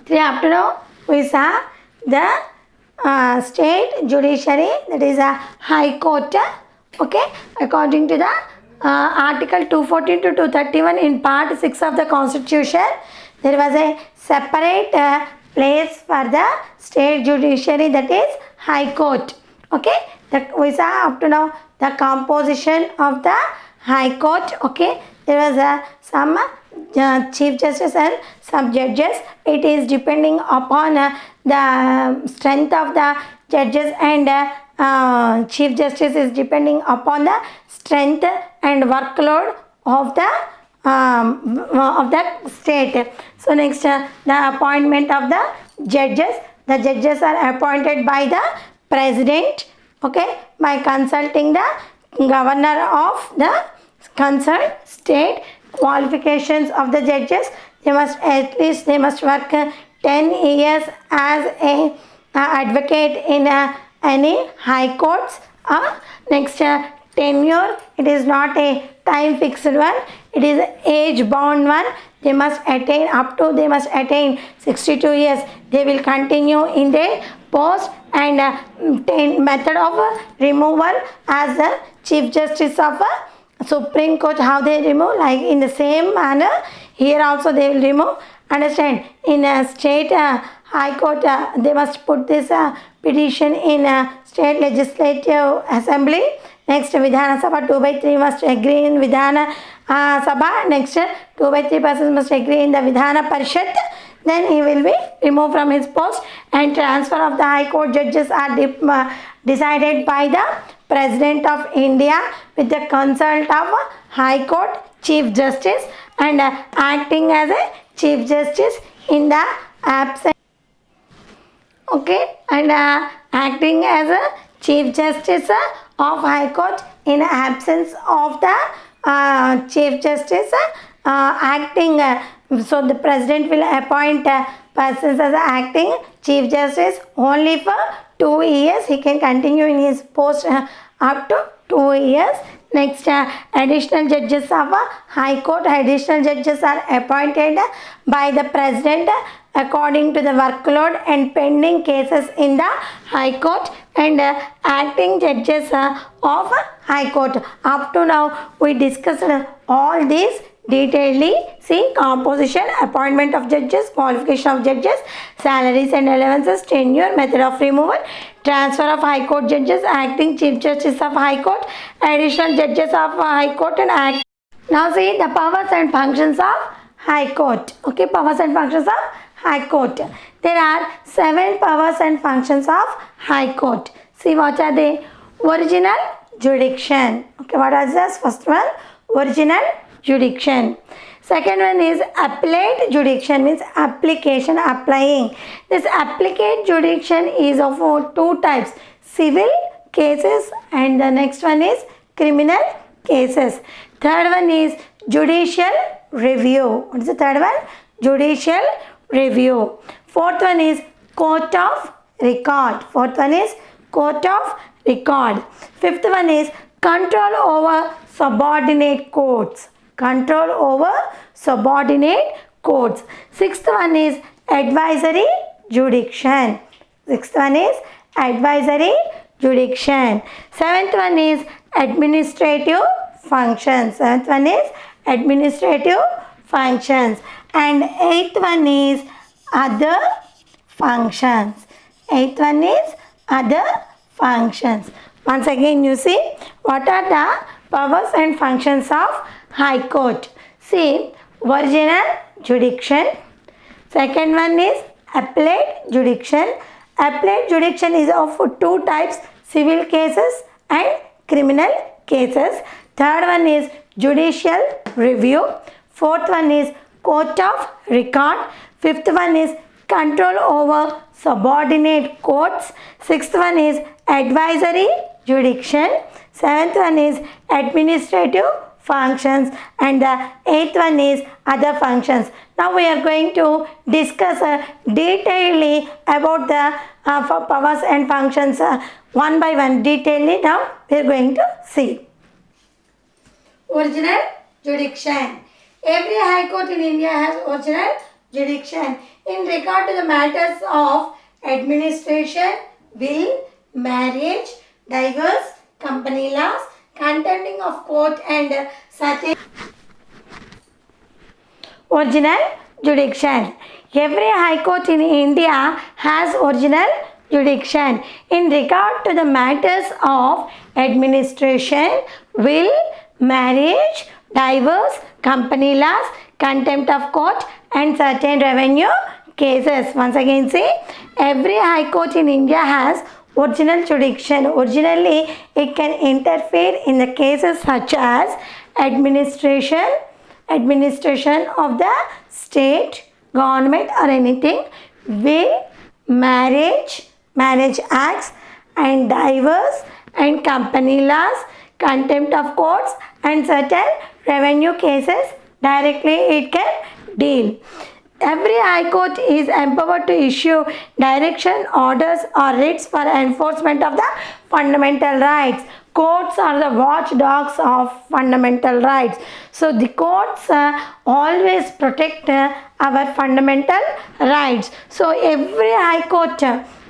3 afternoon we saw the state judiciary, that is a high court. Okay, according to the article 214 to 231 in part 6 of the constitution, there was a separate place for the state judiciary, that is high court. Okay, we saw up to now the composition of the high court. Okay, there was some chief justice and some judges. It is depending upon the strength of the judges, and chief justice is depending upon the strength and workload of the state. So next, the appointment of the judges. The judges are appointed by the president, okay, by consulting the governor of the concerned state. Qualifications of the judges: they must work 10 years as a advocate in any high courts. Next, tenure, it is not a time fixed one, it is age bound one. They must attain 62 years. They will continue in their post, and method of removal as the chief justice of Supreme Court, how they remove, like in the same manner here also they will remove. Understand? In a state high court, they must put this petition in state legislative assembly. Next, Vidhana Sabha 2/3 must agree in Vidhana Sabha. Next, 2/3 persons must agree in the Vidhana Parishad. Then he will be removed from his post, and transfer of the high court judges are decided by the President of India with the consult of High Court Chief Justice, and acting as a Chief Justice in the absence. Okay, and acting as a Chief Justice of High Court in absence of the Chief Justice acting. So the President will appoint persons as acting Chief Justice only for 2 years. He can continue in his post up to 2 years. Next, additional judges of High Court. Additional judges are appointed by the President according to the workload and pending cases in the High Court, and acting judges of High Court. Up to now we discussed all these detailedly. See, composition, appointment of judges, qualification of judges, salaries and allowances, tenure, method of removal, transfer of High Court judges, acting Chief Justice of High Court, additional judges of High Court, and act. Now see the powers and functions of High Court. Okay, powers and functions of High Court. There are 7 powers and functions of High Court. See, what are they? Original jurisdiction. Okay, what is this? First one, original jurisdiction. Second one is appellate jurisdiction, means application, applying. This appellate jurisdiction is of 2 types: civil cases, and the next one is criminal cases. Third one is judicial review. What is the third one? Judicial review. Fourth one is court of record. Fourth one is court of record. Fifth one is control over subordinate courts. Control over subordinate courts. Sixth one is advisory jurisdiction. Sixth one is advisory jurisdiction. Seventh one is administrative functions. Seventh one is administrative functions. And eighth one is other functions. Eighth one is other functions. Once again, you see what are the powers and functions of High Court. See, original jurisdiction. Second one is appellate jurisdiction. Appellate jurisdiction is of 2 types: civil cases and criminal cases. Third one is judicial review. Fourth one is court of record. Fifth one is control over subordinate courts. Sixth one is advisory jurisdiction. Seventh one is administrative functions, and the eighth one is other functions. Now we are going to discuss detailedly about the powers and functions one by one detailedly. Now we are going to see. Original jurisdiction. Every high court in India has original jurisdiction. In in regard to the matters of administration, will, marriage, divorce, company laws, contending of court and certain original jurisdiction. Every high court in India has original jurisdiction in regard to the matters of administration, will, marriage, divorce, company laws, contempt of court and certain revenue cases. Once again say, every high court in India has original jurisdiction. Originally, it can interfere in the cases such as administration of the state, government or anything, will, marriage acts and divorce and company laws, contempt of courts and certain revenue cases directly it can deal. Every high court is empowered to issue direction, orders or writs for enforcement of the fundamental rights. Courts are the watchdogs of fundamental rights. So the courts always protect our fundamental rights. So every high court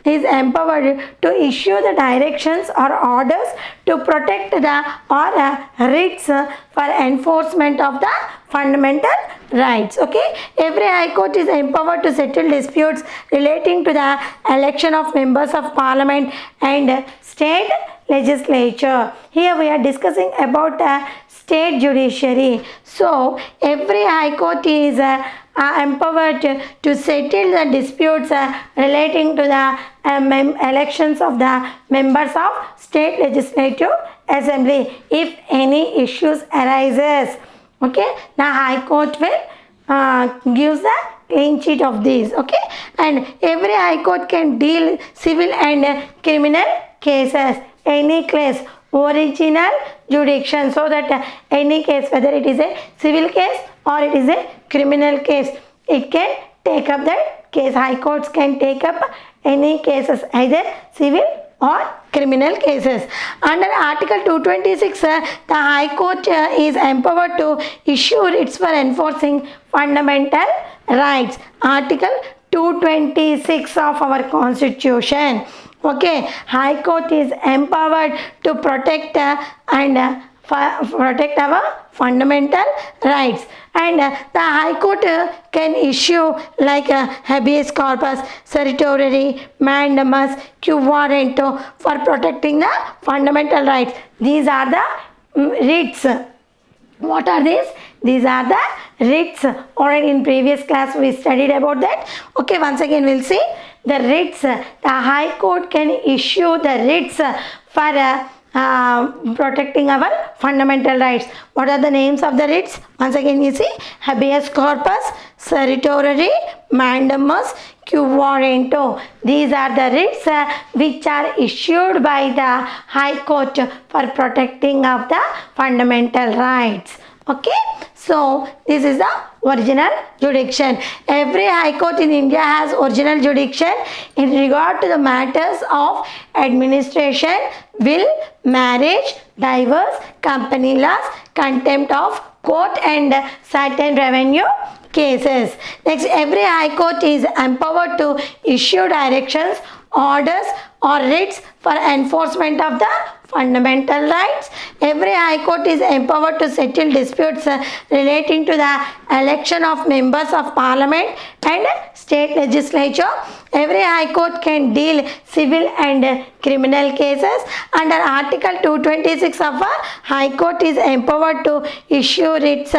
is empowered to issue the directions or orders to protect the or writs for enforcement of the fundamental rights. Okay, every high court is empowered to settle disputes relating to the election of members of parliament and state legislature. Here we are discussing about state judiciary. So every high court is empowered to settle the disputes relating to the elections of the members of state legislative assembly. If any issues arises, okay, the high court will gives the clean sheet of these. Okay, and every high court can deal civil and criminal cases. Any case, original jurisdiction, so that any case, whether it is a civil case or it is a criminal case, it can take up that case. High courts can take up any cases, either civil or criminal cases. Under Article 226, the High Court is empowered to issue writs for enforcing fundamental rights. Article 226 of our Constitution. Okay, High Court is empowered to protect protect our fundamental rights, and the High Court can issue like habeas corpus, certiorari, mandamus, quo warranto for protecting the fundamental rights. These are the writs. What are these? These are the writs. Already in previous class we studied about that. Okay, once again we'll see the writs. The High Court can issue the writs for protecting our fundamental rights. What are the names of the writs? Once again you see, habeas corpus, certiorari, mandamus, quo warranto. These are the writs which are issued by the High Court for protecting of the fundamental rights. Okay, so this is the original jurisdiction. Every high court in India has original jurisdiction in regard to the matters of administration, will, marriage, divorce, company laws, contempt of court and certain revenue cases. Next, every high court is empowered to issue directions, orders or writs for enforcement of the fundamental rights. Every high court is empowered to settle disputes relating to the election of members of parliament and state legislature. Every high court can deal civil and criminal cases. Under Article 226 of a high court is empowered to issue writs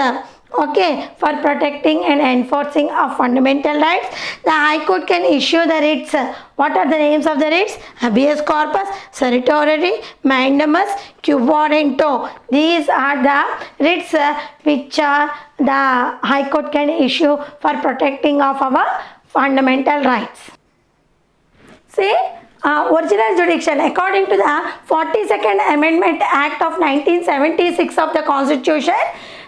okay, for protecting and enforcing of fundamental rights. The High Court can issue the writs. What are the names of the writs? Habeas corpus, certiorari, mandamus, quo warranto. These are the writs which the High Court can issue for protecting of our fundamental rights. See, original jurisdiction. According to the 42nd Amendment Act of 1976 of the Constitution,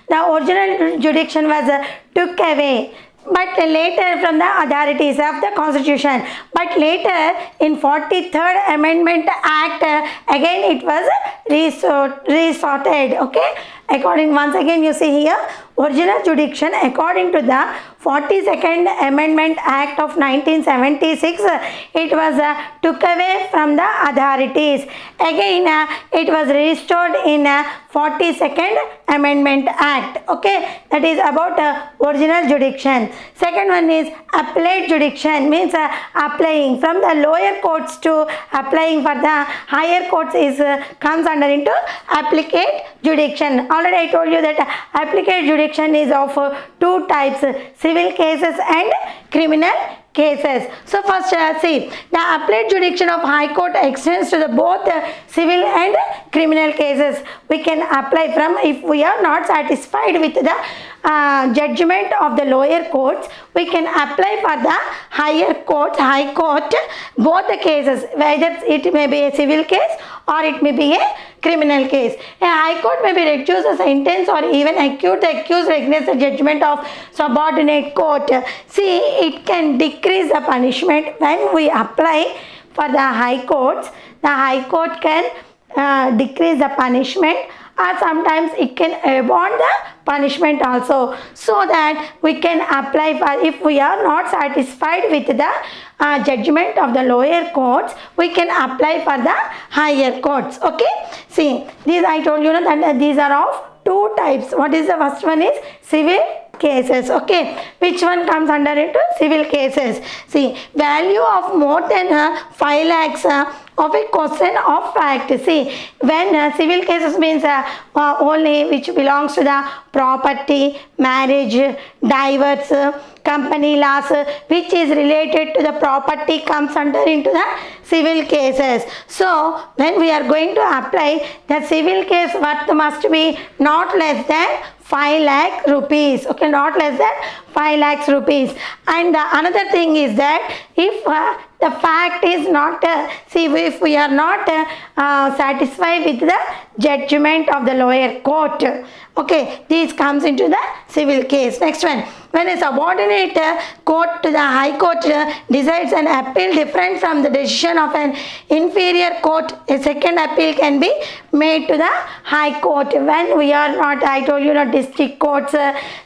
the original jurisdiction was took away, but later from the authorities of the Constitution. But later in 43rd Amendment Act, again it was resorted. Okay, according, once again you see here, original jurisdiction according to the 42nd Amendment Act of 1976, it was took away from the authorities. Again, it was restored in 42nd Amendment Act. Okay, that is about original jurisdiction. Second one is appellate jurisdiction, means applying from the lower courts to applying for the higher courts is comes under into appellate jurisdiction. Already I told you that appellate jurisdiction is of two types, civil cases and criminal cases. So first see, the appellate jurisdiction of High Court extends to the both civil and criminal cases. We can apply from, if we are not satisfied with the judgment of the lower courts, we can apply for the higher court, High Court, both the cases, whether it may be a civil case or it may be a criminal case. A High Court may be reduce the sentence or even acute the accused against the judgment of subordinate court. See, it can decrease the punishment when we apply for the High Courts. The High Court can decrease the punishment, or sometimes it can abolish the punishment also, so that we can apply for, if we are not satisfied with the judgment of the lower courts, we can apply for the higher courts. Okay, see, these I told you that these are of two types. What is the first one is civil cases. Okay, which one comes under into civil cases? See, value of more than 5 lakhs of a question of fact. See, when civil cases means only which belongs to the property, marriage, divorce, company loss, which is related to the property comes under into the civil cases. So when we are going to apply, the civil case worth must be not less than 5 lakh rupees. Okay, not less than 5 lakhs rupees. And another thing is that if the fact is not, see, if we are not satisfied with the judgment of the lower court, okay, this comes into the civil case. Next one, when a subordinate court to the High Court decides an appeal different from the decision of an inferior court, a second appeal can be made to the High Court. When we are not, I told you, district courts,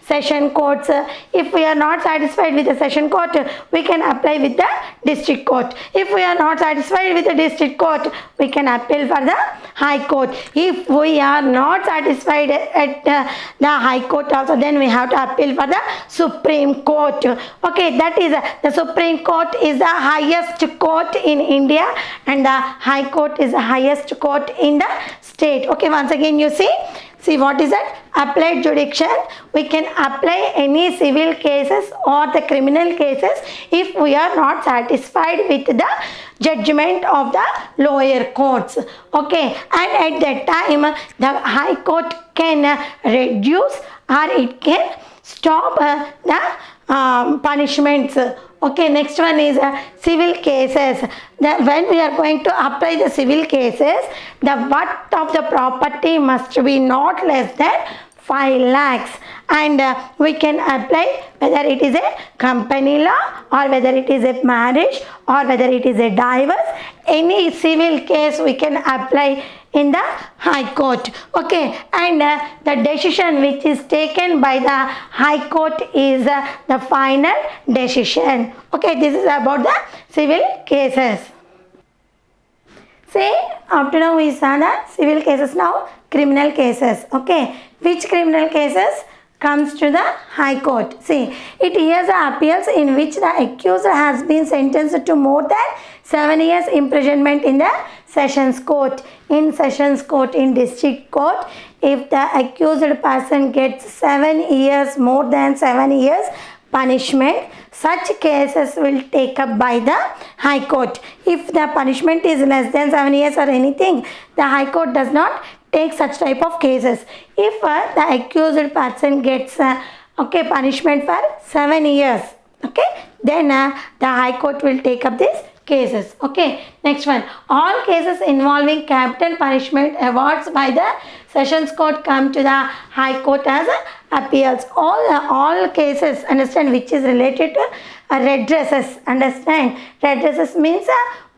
session courts, if we are not satisfied with the session court, we can apply with the district court. If we are not satisfied with the district court, we can appeal for the High Court. If we are not satisfied at the High Court also, then we have to appeal for the Supreme Court. Okay, that is the Supreme Court is the highest court in India, and the High Court is the highest court in the state. Okay, once again you see what is that? Appellate jurisdiction. We can apply any civil cases or the criminal cases if we are not satisfied with the judgment of the lower courts. Okay, and at that time the High Court can reduce or it can stop the punishments. Okay, next one is civil cases. When we are going to apply the civil cases, the worth of the property must be not less than 5 lakhs, and we can apply whether it is a company law or whether it is a marriage or whether it is a divorce. Any civil case we can apply in the High Court. Okay, and the decision which is taken by the High Court is the final decision. Okay, this is about the civil cases. Say, up to now we saw the civil cases. Now criminal cases. Okay, which criminal cases comes to the High Court? See, it hears the appeals in which the accuser has been sentenced to more than 7 years imprisonment in the Sessions Court. In Sessions Court, in District Court, if the accused person gets 7 years, more than 7 years punishment, such cases will take up by the High Court. If the punishment is less than 7 years or anything, the High Court does not take such type of cases. If the accused person gets punishment for 7 years, okay, then the High Court will take up this cases. Okay, next one, all cases involving capital punishment awards by the Sessions Court come to the High Court as appeals. All cases, understand, which is related to redresses. Understand, redresses means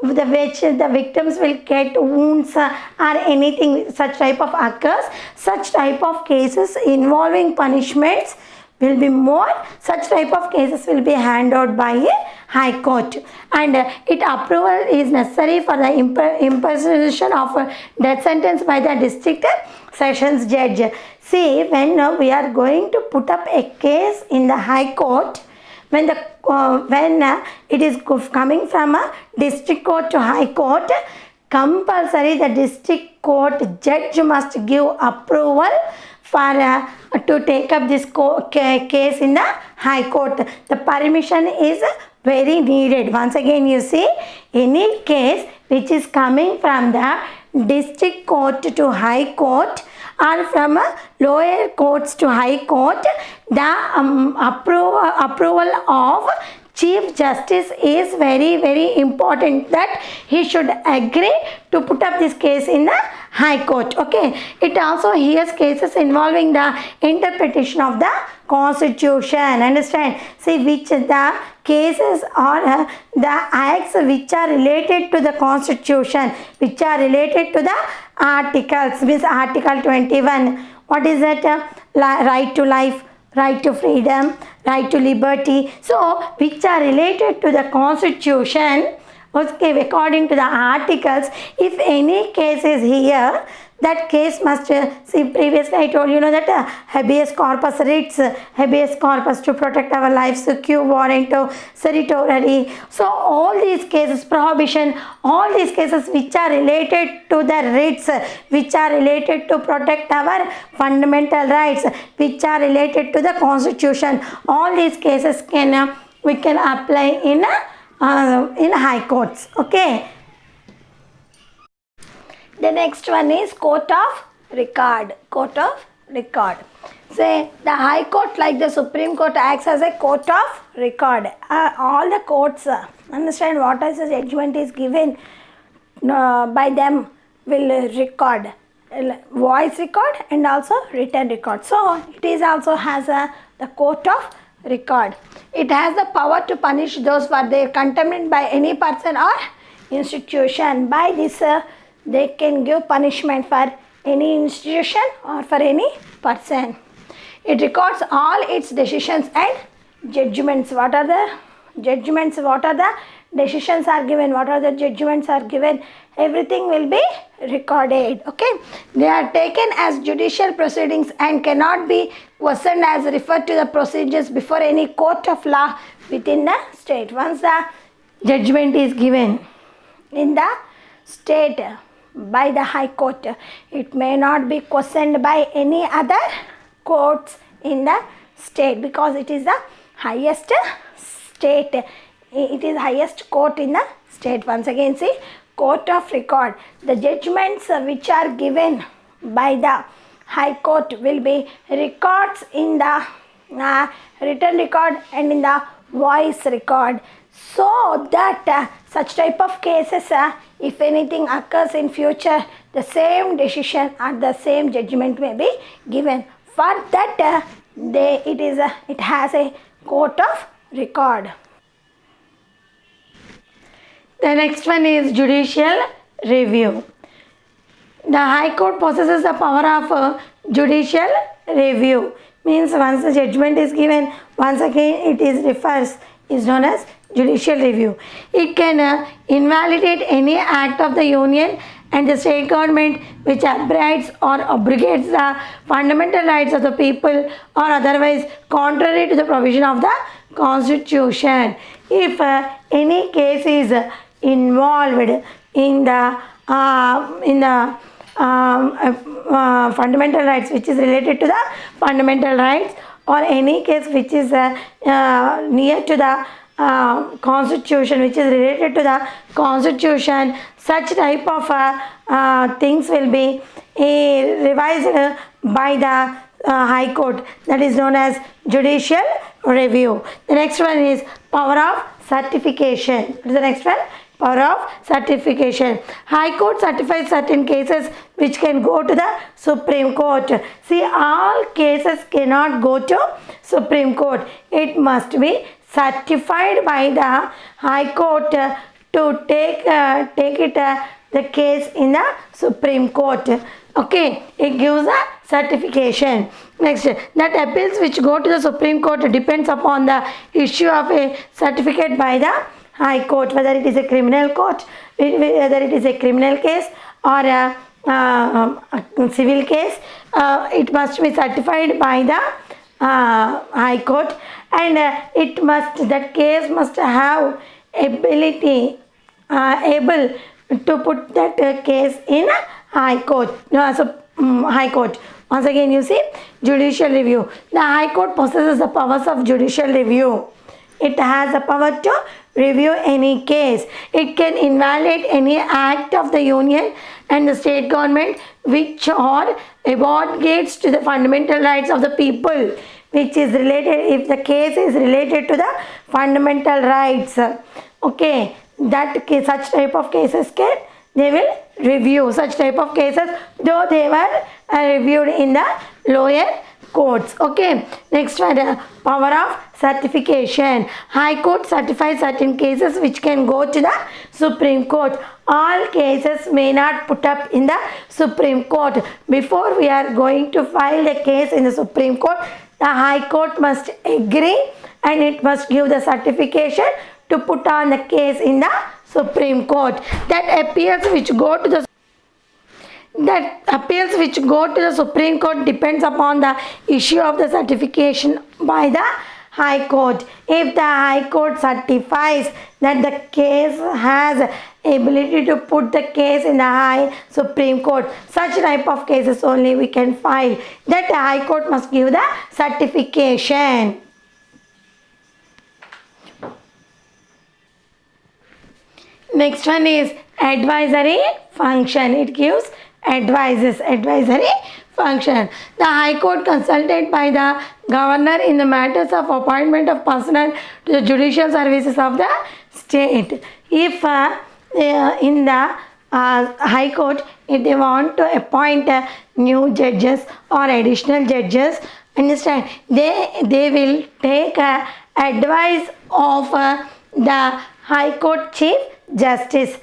which the victims will get wounds or anything such type of occurs, such type of cases involving punishments will be more. Such type of cases will be handed out by a high court, and it approval is necessary for the imposition of a death sentence by the district sessions judge. See, when we are going to put up a case in the high court, when it is coming from a district court to high court, compulsory the district court judge must give approval for to take up this case in the high court. The permission is very needed. Once again, you see, any case which is coming from the district court to high court or from lower courts to high court, the approval of Chief Justice is very important, that he should agree to put up this case in the High Court. Okay, it also hears cases involving the interpretation of the Constitution. Understand? See, which the cases or the acts which are related to the Constitution, which are related to the articles, means Article 21. What is that? Right to life, right to freedom, right to liberty. So, which are related to the Constitution. Okay, according to the articles, if any case is here, that case must, see, previously I told you know that habeas corpus writs, habeas corpus to protect our lives, quo warranto, certiorari. So all these cases, prohibition, all these cases which are related to the writs, which are related to protect our fundamental rights, which are related to the Constitution, all these cases can we can apply in high courts. Okay. The next one is court of record. Court of record. Say the High Court, like the Supreme Court, acts as a court of record. All the courts understand what as a judgment is given by them will record, voice record and also written record. So it is also has the court of record. It has the power to punish those for their contempt by any person or institution. By this they can give punishment for any institution or for any person. It records all its decisions and judgments. What are the judgments? What are the decisions are given? What are the judgments are given? Everything will be recorded. Okay. They are taken as judicial proceedings and cannot be questioned as referred to the procedures before any court of law within the state. Once the judgment is given in the state by the High Court, it may not be questioned by any other courts in the state, because it is the highest state. It is highest court in the state. Once again, see, court of record. The judgments which are given by the High Court will be records in the written record and in the voice record, so that such type of cases, if anything occurs in future, the same decision or the same judgment may be given. For that, it has a court of record. The next one is judicial review. The High Court possesses the power of judicial review. Means once the judgment is given, once again it is known as judicial review. It can invalidate any act of the union and the state government which abrogates or abrogates the fundamental rights of the people or otherwise contrary to the provision of the Constitution. If any case is involved in the fundamental rights, which is related to the fundamental rights, or any case which is near to the Constitution, which is related to the Constitution, such type of things will be revised by the High Court. That is known as judicial review. The next one is power of certification. What is the next one? Power of certification. High Court certifies certain cases which can go to the Supreme Court. See, all cases cannot go to Supreme Court. It must be certified by the High Court to take it the case in the Supreme Court. Okay, it gives a certification. Next, that appeals which go to the Supreme Court depends upon the issue of a certificate by the High Court, whether it is a criminal court, whether it is a criminal case or a civil case. It must be certified by the High Court, and that case must have ability able to put that case in High Court. High Court. Once again, you see, judicial review. The High Court possesses the powers of judicial review. It has the power to review any case. It can invalidate any act of the union and the state government which or abrogates to the fundamental rights of the people, which is related, if the case is related to the fundamental rights. Okay, that case, such type of cases they will review such type of cases, though they were reviewed in the lower courts. Okay, next one, power of certification. High Court certifies certain cases which can go to the Supreme Court. All cases may not put up in the Supreme Court. Before we are going to file the case in the Supreme Court, the High Court must agree and it must give the certification to put on the case in the Supreme Court. That appeals which go to the Supreme Court depends upon the issue of the certification by the High Court. If the High Court certifies that the case has ability to put the case in the Supreme Court, such type of cases only we can file. That the High Court must give the certification. Next one is advisory function. It gives advisory function. The High Court consulted by the governor in the matters of appointment of personnel to the judicial services of the state. If in the High Court, if they want to appoint new judges or additional judges, understand, they will take advice of the High Court Chief Justice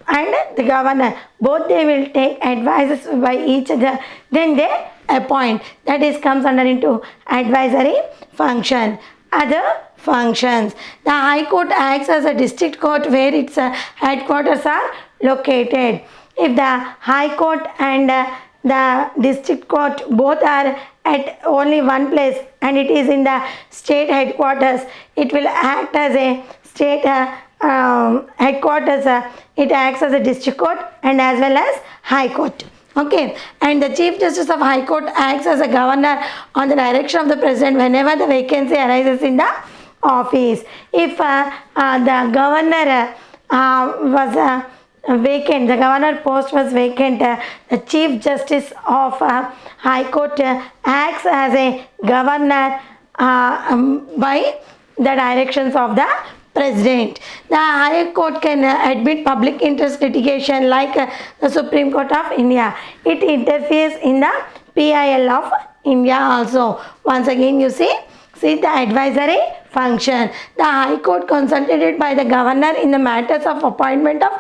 and the governor. Both they will take advices by each other, then they appoint. That is comes under into advisory function. Other functions. The High Court acts as a district court where its headquarters are located. If the High Court and the district court both are at only one place and it is in the state headquarters, it will act as a state headquarters. It acts as a district court and as well as High Court. Okay, and the Chief Justice of High Court acts as a governor on the direction of the President whenever the vacancy arises in the office. If the governor was vacant, the governor post was vacant, the Chief Justice of High Court acts as a governor by the directions of the President. The High Court can admit public interest litigation like the Supreme Court of India. It interferes in the PIL of India also. Once again, you see the advisory function. The High Court consulted by the governor in the matters of appointment of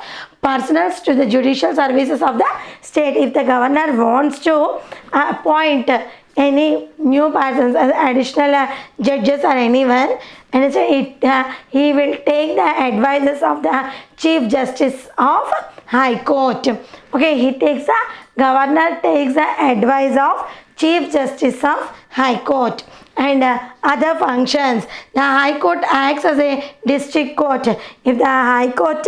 personnel to the judicial services of the state. If the governor wants to appoint any new persons as additional judges or anyone, and he will take the advices of the Chief Justice of High Court. Okay, governor takes the advice of Chief Justice of High Court. And other functions. The High Court acts as a district court. If the High Court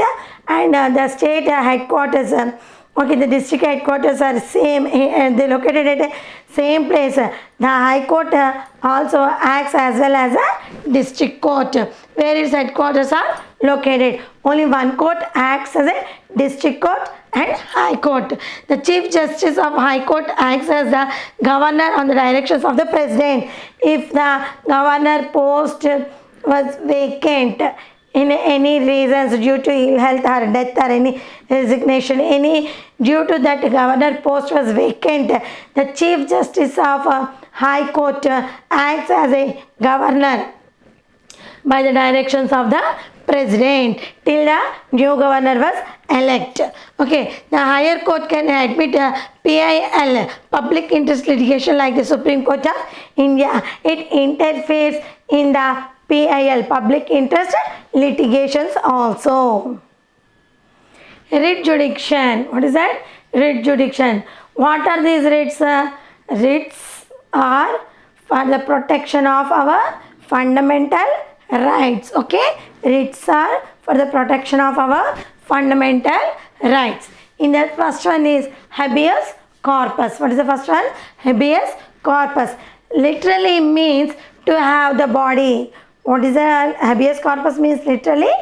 and the state headquarters, the district headquarters are same, they located at the same place, the High Court also acts as well as a district court where its headquarters are located. Only one court acts as a district court and High Court. The Chief Justice of High Court acts as the governor on the directions of the President. If the governor post was vacant in any reasons due to ill health or death or any resignation, due to that governor post was vacant, the Chief Justice of High Court acts as a governor by the directions of the president till the new governor was elect. Okay, the higher court can admit PIL, public interest litigation, like the Supreme Court of India. It interferes in the PIL, public interest litigations also. Writ jurisdiction. What is that? Writ jurisdiction. What are these writs? Writs are for the protection of our fundamental rights. Okay, writs are for the protection of our fundamental rights. In the first one is habeas corpus. What is the first one? Habeas corpus. Literally means to have the body. What is the habeas corpus means? Literally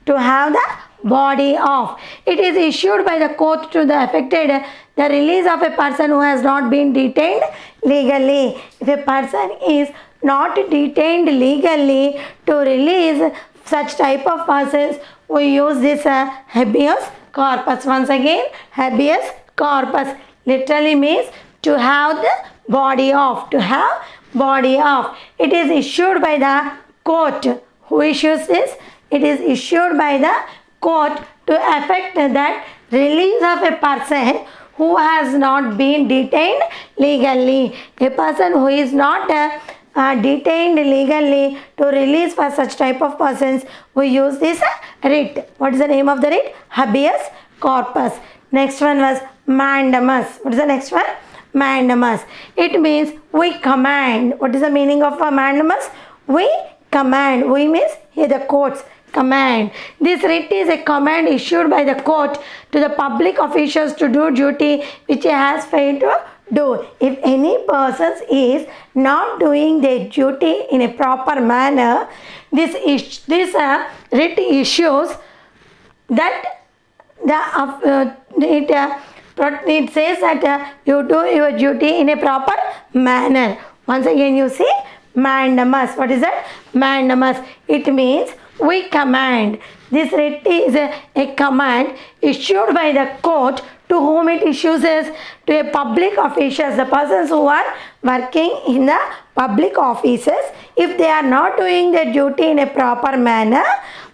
to have the body of. It is issued by the court to the affected the release of a person who has not been detained legally. If a person is not detained legally, to release such type of persons, we use this habeas corpus. Once again, habeas corpus literally means to have the body of. To have body of. It is issued by the court. Who issues this? It is issued by the court to effect that release of a person who has not been detained legally. A person who is not detained legally, to release for such type of persons, we use this writ. What is the name of the writ? Habeas corpus. Next one was mandamus. What is the next one? Mandamus. It means we command. What is the meaning of a mandamus? We command. We means here the courts command. This writ is a command issued by the court to the public officials to do duty which he has failed to do. If any person is not doing their duty in a proper manner, this writ issues that it says that you do your duty in a proper manner. Once again you see mandamus. What is that? Mandamus. It means we command. This writ is a command issued by the court. To whom it issues is to a public officials, the persons who are working in the public offices. If they are not doing their duty in a proper manner,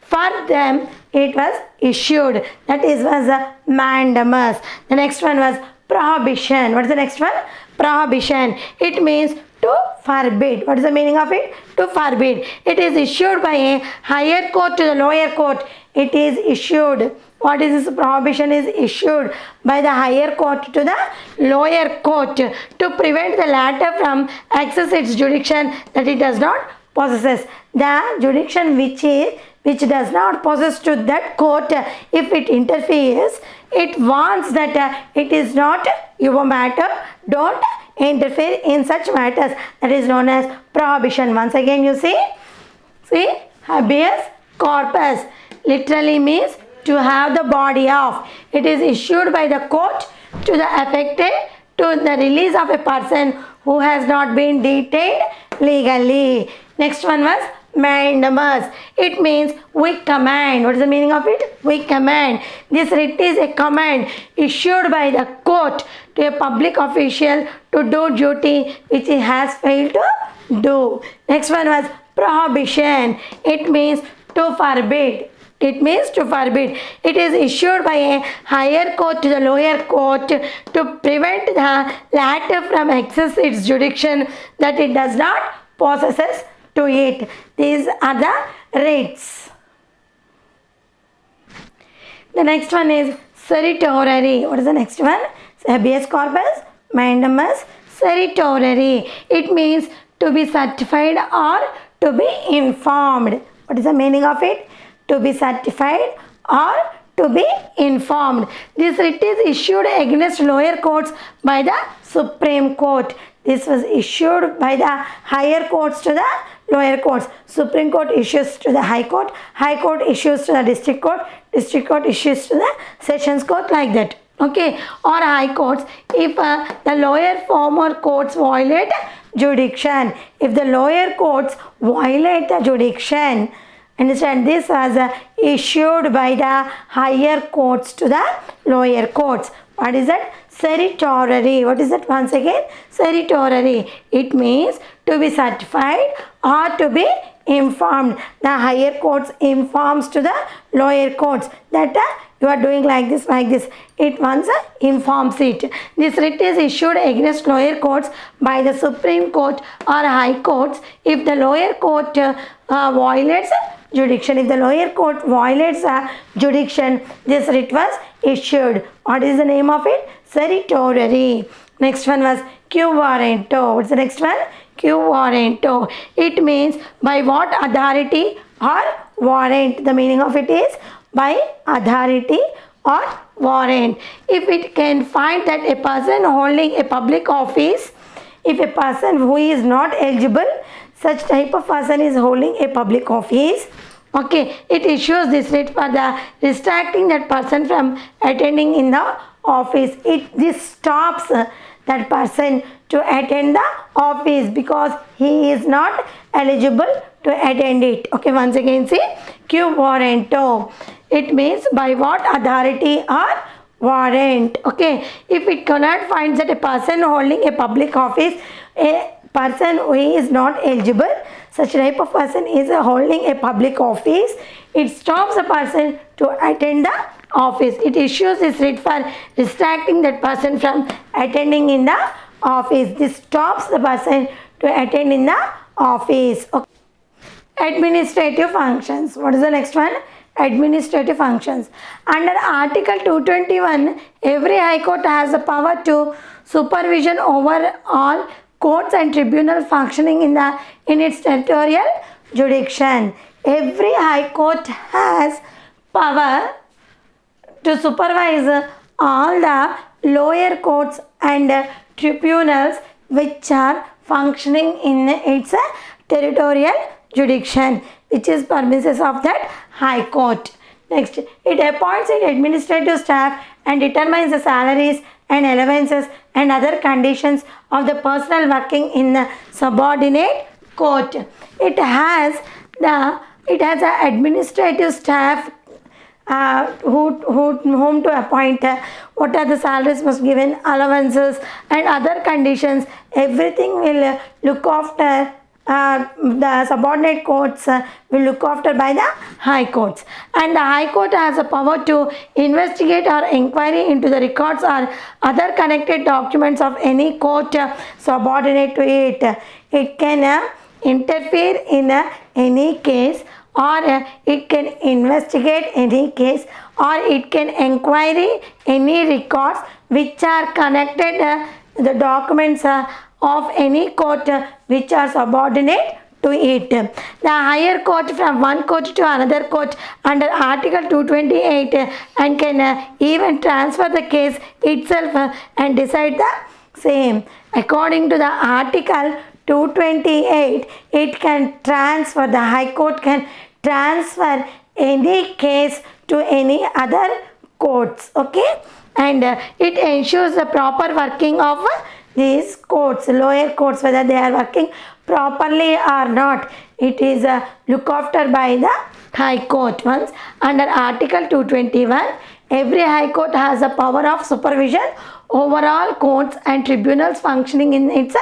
for them it was issued. That is was a mandamus. The next one was prohibition. What is the next one? Prohibition. It means to forbid. What is the meaning of it? To forbid. It is issued by a higher court to the lower court. It is issued. What is this? Prohibition is issued by the higher court to the lower court to prevent the latter from access its jurisdiction that it does not possess. The jurisdiction which does not possess to that court, if it interferes, it warns that it is not your matter, don't interfere in such matters. That is known as prohibition. Once again you see habeas corpus literally means to have the body of. It is issued by the court to the affected to the release of a person who has not been detained legally. Next one was mandamus. It means we command. What is the meaning of it? We command. This writ is a command issued by the court to a public official to do duty which he has failed to do. Next one was prohibition. It means to forbid. It means to forbid. It is issued by a higher court to the lower court to prevent the latter from access its jurisdiction that it does not possess to it. These are the writs. The next one is certiorari. What is the next one? Habeas corpus, mandamus, certiorari. It means to be certified or to be informed. What is the meaning of it? To be certified or to be informed. This writ is issued against lower courts by the Supreme Court. This was issued by the higher courts to the lower courts. Supreme Court issues to the High Court. High Court issues to the District Court. District Court issues to the Sessions Court, like that. Okay, or High Courts if the lower former courts violate jurisdiction. If the lower courts violate the jurisdiction, understand, this was issued by the higher courts to the lower courts. What is that? Certiorari. What is that? Once again, certiorari. It means to be certified or to be informed. The higher courts informs to the lower courts that you are doing like this, like this. It once informs it. This writ is issued against lower courts by the Supreme Court or High Courts if the lower court violates jurisdiction. If the lower court violates jurisdiction, this writ was issued. What is the name of it? Certiorari. Next one was quo warranto. What's the next one? Quo warranto. It means by what authority or warrant. The meaning of it is by authority or warrant. If it can find that a person holding a public office, if a person who is not eligible, such type of person is holding a public office, okay, it issues this writ for the restricting that person from attending in the office. This stops that person to attend the office because he is not eligible to attend it. Okay, once again see, quo warranto. It means by what authority or warrant. Okay, if it cannot find that a person holding a public office, a person who is not eligible, such type of person is holding a public office, it stops a person to attend the office. It issues this writ for restricting that person from attending in the office. This stops the person to attend in the office. Okay. Administrative functions. What is the next one? Administrative functions. Under Article 221, every High Court has the power to supervision over all courts and tribunals functioning in its territorial jurisdiction. Every High Court has power to supervise all the lower courts and tribunals which are functioning in its territorial jurisdiction, which is premises of that High Court. Next, it appoints its administrative staff and determines the salaries and allowances and other conditions of the personnel working in the subordinate court. It has an administrative staff whom to appoint, what are the salaries must given, allowances and other conditions. Everything will look after. The subordinate courts will look after by the High Courts, and the High Court has a power to investigate or inquiry into the records or other connected documents of any court subordinate to it. It can interfere in any case, or it can investigate any case, or it can inquiry any records which are connected the documents of any court which are subordinate to it. The higher court from one court to another court under Article 228 and can even transfer the case itself and decide the same. According to the Article 228, it can transfer, the High Court can transfer any case to any other courts. Okay, and it ensures the proper working of these courts, lower courts, whether they are working properly or not. It is looked after by the High Court. Once under Article 221, every High Court has a power of supervision over all courts and tribunals functioning in its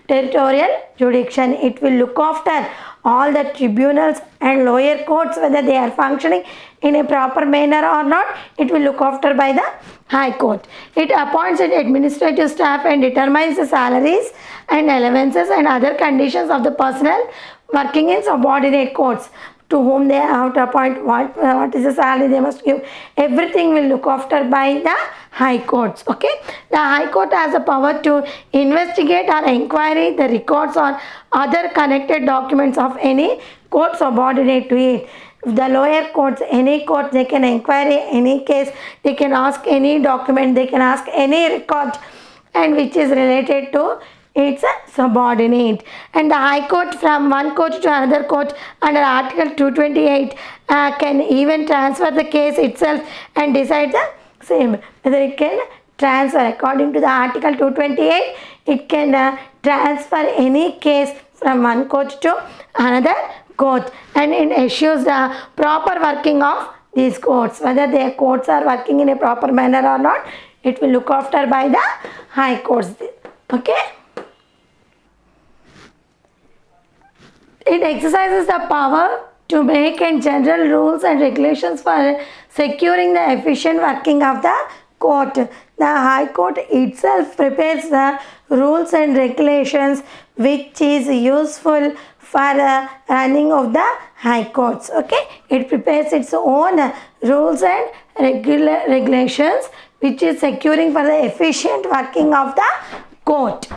territorial jurisdiction. It will look after all the tribunals and lower courts, whether they are functioning in a proper manner or not. It will look after by the High Court. It appoints an administrative staff and determines the salaries and allowances and other conditions of the personnel working in subordinate courts, to whom they have to appoint, what is the salary they must give. Everything will look after by the High Courts. Okay, the High Court has the power to investigate or inquiry the records or other connected documents of any court subordinate to it. The lower courts, any court, they can inquiry any case, they can ask any document, they can ask any record, and which is related to its subordinate. And the High Court from one court to another court under Article 228 can even transfer the case itself and decide the same. Whether it can transfer, according to the Article 228, it can transfer any case from one court to another court, and it assures the proper working of these courts. Whether their courts are working in a proper manner or not, it will look after by the High Courts. Okay. It exercises the power to make and general rules and regulations for securing the efficient working of the court. The High Court itself prepares the rules and regulations which is useful for running of the High Courts. Okay, it prepares its own rules and regulations which is securing for the efficient working of the court.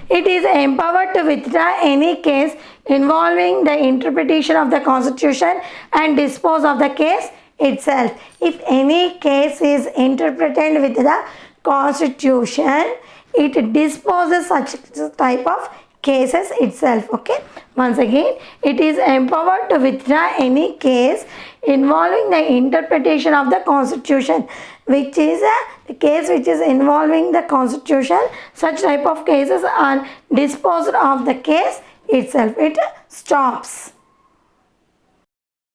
It is empowered to withdraw any case involving the interpretation of the Constitution and dispose of the case itself. If any case is interpreted with the Constitution, it disposes such type of cases itself. Okay, once again, it is empowered to withdraw any case involving the interpretation of the Constitution, which is a case which is involving the Constitution. Such type of cases are disposed of the case itself. It stops.